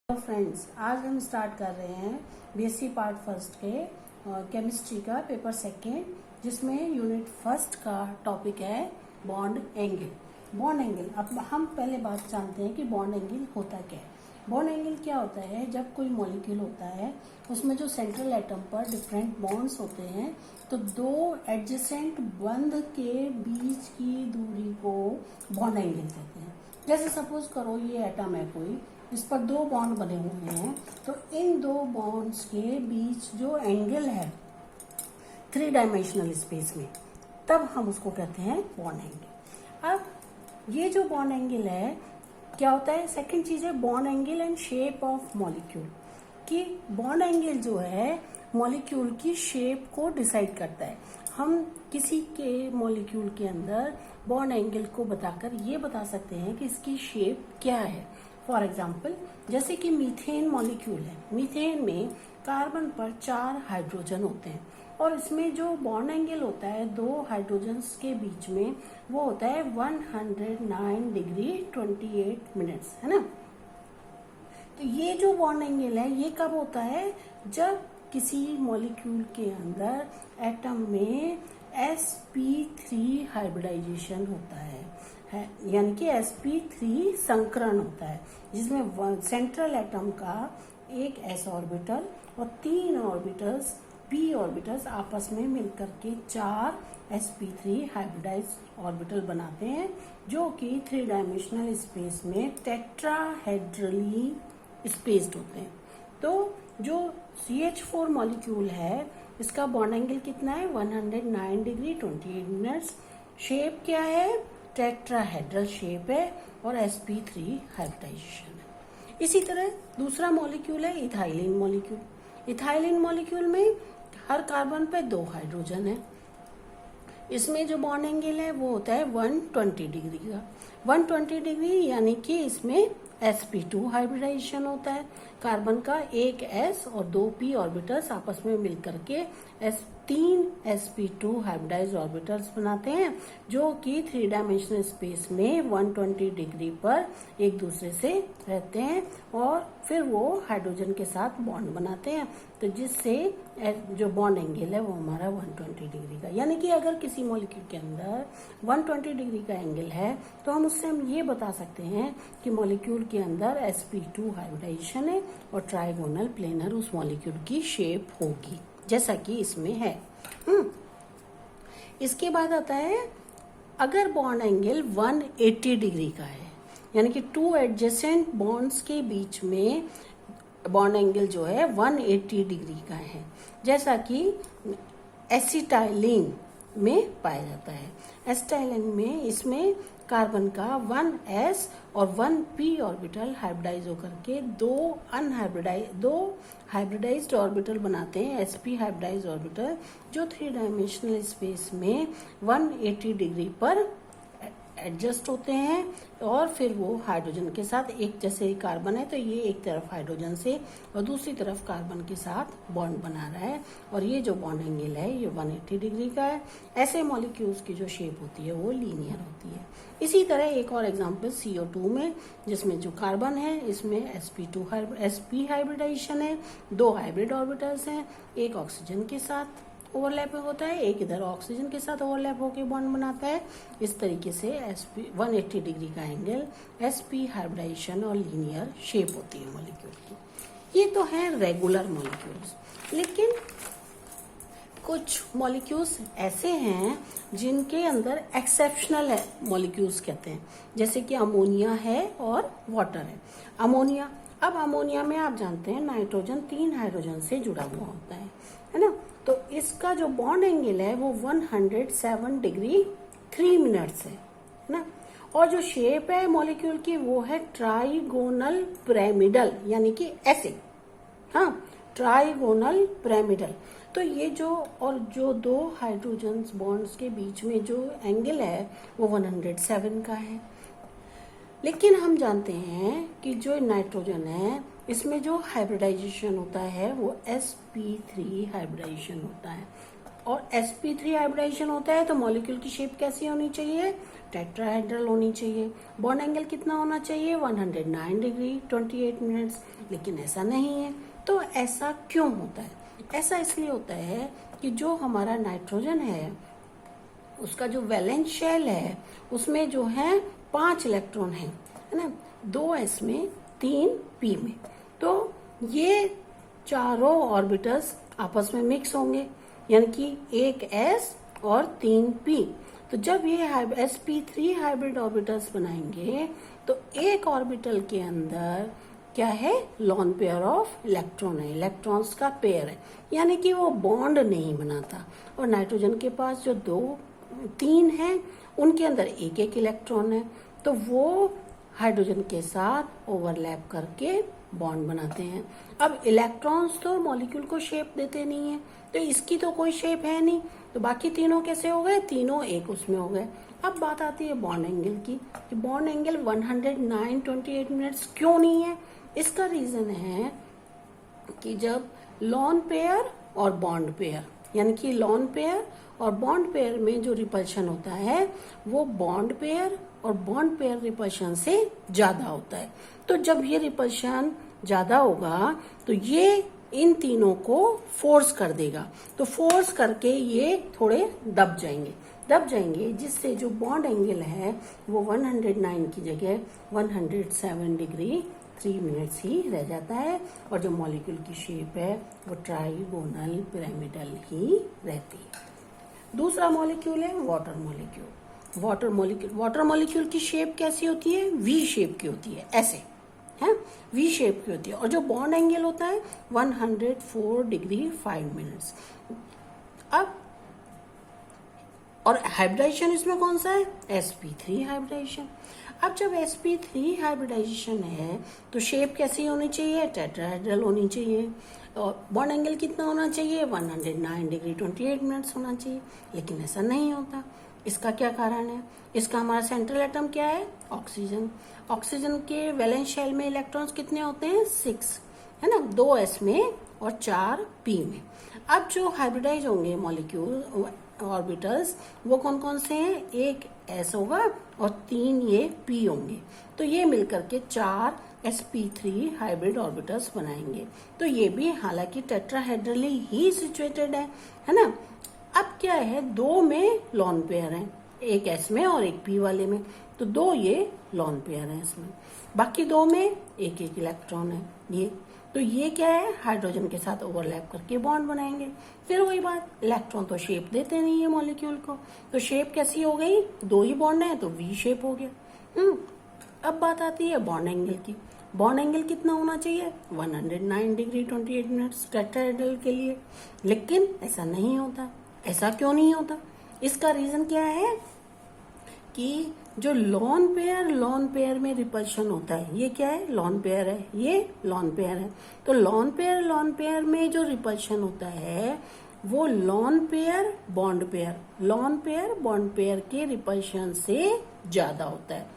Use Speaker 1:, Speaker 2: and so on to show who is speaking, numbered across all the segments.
Speaker 1: Hello friends, आज हम start कर रहे हैं बीएससी पार्ट फर्स्ट के केमिस्ट्री का पेपर सेकेंड, जिसमें यूनिट फर्स्ट का टॉपिक है बॉन्ड एंगल। बॉन्ड एंगल, अब हम पहले बात जानते हैं कि बॉन्ड एंगल होता क्या है। बॉन्ड एंगल क्या होता है? जब कोई मॉलिक्यूल होता है उसमें जो सेंट्रल एटम पर डिफरेंट बॉन्ड्स होते हैं, तो दो एडजेसेंट बंध के बीच की दूरी को बॉन्ड एंगल कहते हैं। जैसे सपोज करो ये एटम है कोई, इस पर दो बॉन्ड बने हुए हैं, तो इन दो बॉन्ड्स के बीच जो एंगल है थ्री डायमेंशनल स्पेस में, तब हम उसको कहते हैं बॉन्ड एंगल। अब ये जो बॉन्ड एंगल है क्या होता है? सेकंड चीज है bond angle and shape of molecule. कि बॉन्ड एंगल जो है मॉलिक्यूल की शेप को डिसाइड करता है। हम किसी के मॉलिक्यूल के अंदर बॉन्ड एंगल को बताकर ये बता सकते हैं कि इसकी शेप क्या है। फॉर एग्जाम्पल, जैसे कि मीथेन मॉलिक्यूल है, मीथेन में कार्बन पर 4 हाइड्रोजन होते हैं और इसमें जो बॉन्ड एंगल होता है दो हाइड्रोजन्स के बीच में, वो होता है 109 डिग्री 28 मिनट्स, है ना। तो ये जो बॉन्ड एंगल है ये कब होता है? जब किसी मॉलिक्यूल के अंदर एटम में sp3 हाइब्रिडाइजेशन होता है, यानी कि sp3 संकरण होता है, जिसमें सेंट्रल एटम का एक s ऑर्बिटल और 3 ऑर्बिटल्स p ऑर्बिटल्स आपस में मिलकर के 4 sp3 हाइब्रिडाइज ऑर्बिटल बनाते हैं, जो कि 3 डायमेंशनल स्पेस में टेट्राहेड्रली स्पेस्ड होते हैं। तो जो CH4 मॉलिक्यूल है इसका बॉन्ड एंगल कितना है? 109 डिग्री 28 मिनट्स। शेप क्या है? टेट्राहेड्रल शेप है और sp3 हाइब्रिडाइजेशन है। इसी तरह दूसरा मॉलिक्यूल है इथाइलिन मॉलिक्यूल। इथाइलिन मॉलिक्यूल में हर कार्बन पे 2 हाइड्रोजन है। इसमें जो बॉन्ड एंगल है वो होता है 120 डिग्री का। 120 डिग्री यानी कि इसमें sp2 हाइब्रिडाइजेशन होता है। कार्बन का एक s और 2 p ऑर्बिटल्स आपस में मिलकर के 3 sp2 हाइब्रिडाइज ऑर्बिटल्स बनाते हैं, जो कि 3 डायमेंशनल स्पेस में 120 डिग्री पर एक दूसरे से रहते हैं और फिर वो हाइड्रोजन के साथ बॉन्ड बनाते हैं, तो जिससे जो बॉन्ड एंगल है वो हमारा 120 डिग्री का। यानी कि अगर किसी मॉलिक्यूल के अंदर 120 डिग्री का एंगल है तो हम उससे ये बता सकते हैं कि मॉलिक्यूल के अंदर sp2 हाइब्रिडाइजेशन है और ट्राइगोनल प्लेनर उस मॉलिक्यूल की शेप होगी, जैसा कि इसमें है। इसके बाद आता है अगर बॉन्ड एंगल 180 डिग्री का है, यानी कि 2 एडजेसेंट बॉन्ड्स के बीच में बॉन्ड एंगल जो है 180 डिग्री का है, जैसा कि एसिटाइलिन में पाया जाता है। एसिटाइलिन में इसमें कार्बन का 1s और 1p ऑर्बिटल हाइब्रिडाइज होकर के दो हाइब्रिडाइज्ड ऑर्बिटल बनाते हैं, sp हाइब्रिडाइज ऑर्बिटल, जो 3 डायमेंशनल स्पेस में 180 डिग्री पर एडजस्ट होते हैं और फिर वो हाइड्रोजन के साथ, एक जैसे कार्बन है तो ये एक तरफ हाइड्रोजन से और दूसरी तरफ कार्बन के साथ बॉन्ड बना रहा है, और ये जो बॉन्ड एंगल है ये 180 डिग्री का है। ऐसे मॉलिक्यूल्स की जो शेप होती है वो लीनियर होती है। इसी तरह एक और एग्जांपल CO2 में, जिसमें जो कार्बन है इसमें sp हाइब्रिडाइजेशन है, 2 हाइब्रिड ऑर्बिटल्स हैं, एक ऑक्सीजन के साथ ओवरलैप होता है, एक इधर ऑक्सीजन के साथ ओवरलैप होकर बॉन्ड बनाता है। इस तरीके से sp 180 डिग्री का एंगल, sp हाइब्रिडाइजेशन और लीनियर शेप होती है मॉलिक्यूल की। ये तो है रेगुलर मॉलिक्यूल्स, लेकिन कुछ मॉलिक्यूल्स ऐसे हैं जिनके अंदर एक्सेप्शनल है मॉलिक्यूल्स कहते हैं, जैसे कि अमोनिया है और वाटर है। अमोनिया, अब अमोनिया में आप जानते हैं नाइट्रोजन 3 हाइड्रोजन से जुड़ा हुआ होता है ना। तो इसका जो बॉन्ड एंगल है वो 107 डिग्री 3 मिनट्स है ना। और जो शेप है मॉलिक्यूल की वो है ट्राइगोनल पिरामिडल, यानी कि ऐसे, हाँ, ट्राइगोनल पिरामिडल। तो ये जो 2 हाइड्रोजन बॉन्ड्स के बीच में जो एंगल है वो 107 का है। लेकिन हम जानते हैं कि जो नाइट्रोजन है इसमें जो हाइब्रिडाइजेशन होता है वो sp3 हाइब्रिडाइजेशन होता है, और sp3 हाइब्रिडाइजेशन होता है तो मॉलिक्यूल की शेप कैसी होनी चाहिए, टेट्राहेड्रल होनी चाहिए। बॉन्ड एंगल कितना होना चाहिए, 109 डिग्री 28 मिनट्स, लेकिन ऐसा नहीं है। तो ऐसा क्यों होता है, ऐसा इसलिए होता है कि जो हमारा नाइट्रोजन है उसका जो वैलेंस शेल है उसमें जो है 5 इलेक्ट्रॉन है ना, 2s में 3p में। तो ये चारों ऑर्बिटल्स आपस में मिक्स होंगे, यानी कि एक s और 3p। तो जब ये sp3 हाइब्रिड ऑर्बिटल्स बनाएंगे तो एक ऑर्बिटल के अंदर क्या है, लॉन पेयर ऑफ इलेक्ट्रॉन है, इलेक्ट्रॉन्स का पेयर है, यानी कि वो बॉन्ड नहीं बनाता। और नाइट्रोजन के पास जो 3 है उनके अंदर एक एक इलेक्ट्रॉन है, तो वो हाइड्रोजन के साथ ओवरलैप करके बॉन्ड बनाते हैं। अब इलेक्ट्रॉन्स तो मॉलिक्यूल को शेप देते नहीं है, तो इसकी तो कोई शेप है नहीं, तो बाकी तीनों कैसे हो गए, तीनों एक उसमें हो गए। अब बात आती है बॉन्ड एंगल की, कि बॉन्ड एंगल 109.28 मिनट्स क्यों नहीं है। इसका रीजन है कि जब लॉन पेयर और बॉन्ड पेयर, यानी कि लॉन पेयर और बॉन्ड पेयर में जो रिपल्शन होता है वो बॉन्ड पेयर और बॉन्ड पेयर रिपल्शन से ज्यादा होता है। तो जब ये रिपल्शन ज्यादा होगा तो ये इन तीनों को फोर्स कर देगा, तो फोर्स करके ये थोड़े दब जाएंगे, जिससे जो बॉन्ड एंगल है वो 109 की जगह 107 डिग्री 3 मिनट्स ही रह जाता है, और जो मॉलिक्यूल की शेप है वो ट्राइगोनल पिरामिडल ही रहती है। दूसरा मॉलिक्यूल है वाटर मॉलिक्यूल। वाटर मॉलिक्यूल की शेप कैसी होती है, वी शेप की होती है, ऐसे है, वी शेप की होती है, और जो बॉन्ड एंगल होता है 104 डिग्री 5 मिनट्स। अब और हाइब्रिडाइजेशन इसमें कौन सा है, sp3 हाइब्रिडाइजेशन। अब जब sp3 हाइब्रिडाइजेशन है तो शेप कैसी होनी चाहिए, टेट्राहेड्रल होनी चाहिए, और बॉन्ड एंगल कितना होना चाहिए, 109 डिग्री 28 मिनट्स होना चाहिए, लेकिन ऐसा नहीं होता। इसका क्या कारण है, इसका हमारा सेंट्रल एटम क्या है, ऑक्सीजन। ऑक्सीजन के वैलेंस शेल में इलेक्ट्रॉन्स कितने होते हैं, 6 है ना, 2s में और 4p में। अब जो हाइब्रिडाइज होंगे मॉलिक्यूल ऑर्बिटल्स वो कौन कौन से हैं, एक s होगा और 3 ये p होंगे, तो ये मिलकर के 4 sp3 हाइब्रिड ऑर्बिटल्स बनाएंगे। तो ये भी हालांकि टेट्राहेड्रली ही सिचुएटेड है ना। अब क्या है, 2 में लॉन पेयर है, एक s में और एक p वाले में, तो 2 ये लॉन पेयर है इसमें, बाकी 2 में एक एक इलेक्ट्रॉन है ये। तो ये क्या है, हाइड्रोजन के साथ ओवरलैप करके बॉन्ड बनाएंगे। फिर वही बात, इलेक्ट्रॉन तो शेप देते नहीं है मॉलिक्यूल को, तो शेप कैसी हो गई, 2 ही बॉन्ड है तो वी शेप हो गया। अब बात आती है बॉन्ड एंगल की। बॉन्ड एंगल कितना होना चाहिए, 109 डिग्री 28 मिनट्स टेट्राहेड्रल के लिए, लेकिन ऐसा नहीं होता। ऐसा क्यों नहीं होता, इसका रीजन क्या है कि जो लॉन पेयर में रिपल्शन होता है, ये क्या है, लॉन पेयर है, ये लॉन पेयर है, तो लॉन पेयर में जो रिपल्शन होता है वो लॉन पेयर बॉन्ड पेयर के रिपल्शन से ज्यादा होता है,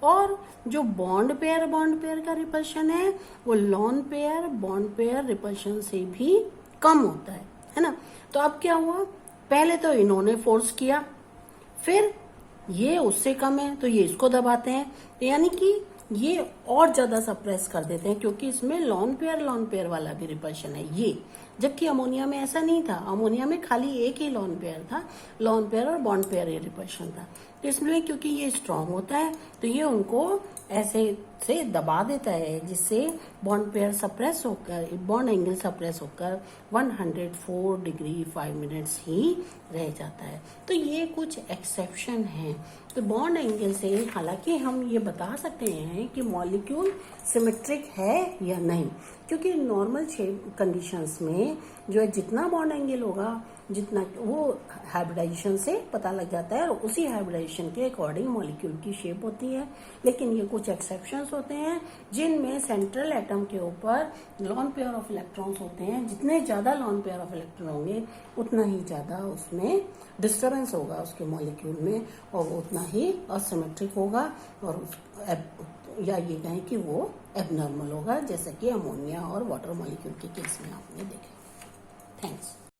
Speaker 1: और जो बॉन्ड पेयर का रिपल्शन है वो lone pair bond pair repulsion से भी कम होता है ना। तो अब क्या हुआ, पहले तो इन्होंने फोर्स किया, फिर ये उससे कम है तो ये इसको दबाते हैं, तो यानी कि ये और ज्यादा सप्रेस कर देते हैं, क्योंकि इसमें लॉन पेयर वाला भी रिपल्शन है ये, जबकि अमोनिया में ऐसा नहीं था। अमोनिया में खाली एक ही लॉन पेयर था, लॉन पेयर और बॉन्ड पेयर ये रिपल्शन था। तो इसमें क्योंकि ये स्ट्रांग होता है तो ये उनको ऐसे से दबा देता है, जिससे बॉन्ड पेयर सप्रेस होकर, बॉन्ड एंगल सप्रेस होकर 104 डिग्री 5 मिनट्स ही रह जाता है। तो ये कुछ एक्सेप्शन है। तो बॉन्ड एंगल से हालांकि हम ये बता सकते हैं कि मॉलिक्यूल सिमेट्रिक है या नहीं, क्योंकि नॉर्मल कंडीशंस में जो है जितना बॉन्ड एंगल होगा जितना वो हाइब्रिडाइजेशन से पता लग जाता है, और उसी हाइब्रिडाइजेशन के अकॉर्डिंग मॉलिक्यूल की शेप होती है। लेकिन ये कुछ एक्सेप्शंस होते हैं जिनमें सेंट्रल एटम के ऊपर लॉन पेयर ऑफ इलेक्ट्रॉन्स होते हैं, जितने ज्यादा लॉन पेयर ऑफ इलेक्ट्रॉन होंगे उतना ही ज्यादा उसमें डिस्टर्बेंस होगा उसके मॉलिक्यूल में, और वो उतना ही असिमेट्रिक होगा, और या ये कहें कि वो एबनॉर्मल होगा, जैसा कि अमोनिया और वाटर मॉलिक्यूल के केस में आपने देखा। थैंक्स।